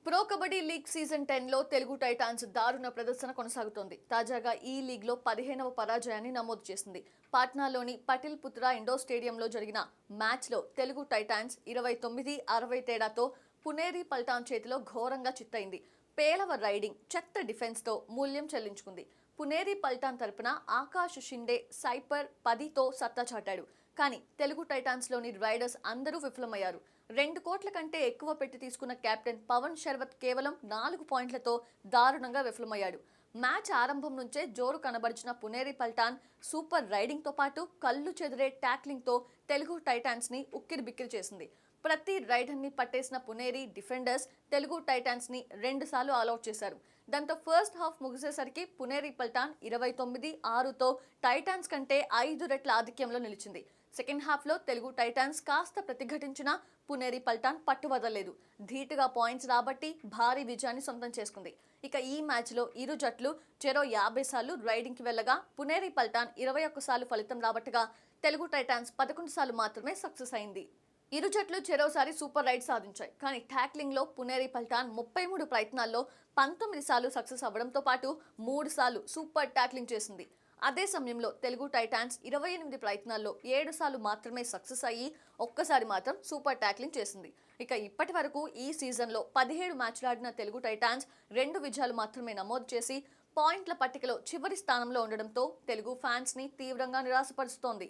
Pro kabaddi league season 10 లో Telugu Titans దారుణ ప్రదర్శన కొనసాగుతోంది. తాజాగా ఈ లీగ్ లో 15వ పరాజయాన్ని నమోదు చేసింది. పాట్నాలోని పటేల్ పుత్ర ఇండోర్ స్టేడియంలో జరిగిన మ్యాచ్ లో తెలుగు టైటాన్స్ 29-60 తేడాతో పునేరి పల్టాన్ చేతిలో ఘోరంగా చిత్తయింది. పేలవ రైడింగ్, చెత్త డిఫెన్స్ తో మూల్యం చెల్లించుకుంది. పునేరి పల్టాన్ తరపున ఆకాష్ షిండే సైపర్ 10తో సత్తా చాటాడు. కానీ తెలుగు టైటాన్స్ లోని రైడర్స్ అందరూ విఫలమయ్యారు. 2 కోట్ల కంటే ఎక్కువ పెట్టి తీసుకున్న కెప్టెన్ పవన్ శర్వత్ కేవలం 4 పాయింట్లతో దారుణంగా విఫలమయ్యాడు. మ్యాచ్ ఆరంభం నుంచే జోరు కనబరిచిన పునేరి పల్టాన్ సూపర్ రైడింగ్ తో పాటు కళ్ళు చెదిరే టాక్లింగ్ తో తెలుగు టైటాన్స్ ని ఉక్కిరిబిక్కిరి చేసింది. ప్రతి రైడర్ ని పట్టేసిన పునేరి డిఫెండర్స్ తెలుగు టైటాన్స్ ని 2 సార్లు ఆల్అౌట్ చేశారు. దాంతో ఫస్ట్ హాఫ్ ముగిసేసరికి పునేరి పల్టాన్ 29-6తో టైటాన్స్ కంటే 5 రెట్ల ఆధిక్యంలో నిలిచింది. సెకండ్ హాఫ్ లో తెలుగు టైటాన్స్ కాస్త ప్రతిఘటించినా పునేరి పల్టాన్ పట్టువదలలేదు. ధీటుగా పాయింట్స్ రాబట్టి భారీ విజయాన్ని సొంతం చేసుకుంది. ఇక ఈ మ్యాచ్ లో ఇరు జట్లు చెరో 50 సార్లు రైడింగ్ కి వెళ్లగా పునేరి పల్టాన్ 21 సార్లు ఫలితం రాబట్టగా తెలుగు టైటాన్స్ 11 సార్లు మాత్రమే సక్సెస్ అయింది. ఇరు జట్లు చెరోసారి సూపర్ రైడ్ సాధించాయి. కానీ టాక్లింగ్ లో పునేరి పల్టాన్ 33 ప్రయత్నాల్లో 19 సార్లు సక్సెస్ అవ్వడంతో పాటు 3 సార్లు సూపర్ టాక్లింగ్ చేసింది. అదే సమయంలో తెలుగు టైటాన్స్ 28 ప్రయత్నాల్లో 7 సార్లు మాత్రమే సక్సెస్ అయ్యి ఒక్కసారి మాత్రం సూపర్ టాక్లింగ్ చేసింది. ఇక ఇప్పటి వరకు ఈ సీజన్లో 17 మ్యాచ్లు ఆడిన తెలుగు టైటాన్స్ 2 విజయాలు మాత్రమే నమోదు చేసి పాయింట్ల పట్టికలో చివరి స్థానంలో ఉండడంతో తెలుగు ఫ్యాన్స్ ని తీవ్రంగా నిరాశపరుస్తోంది.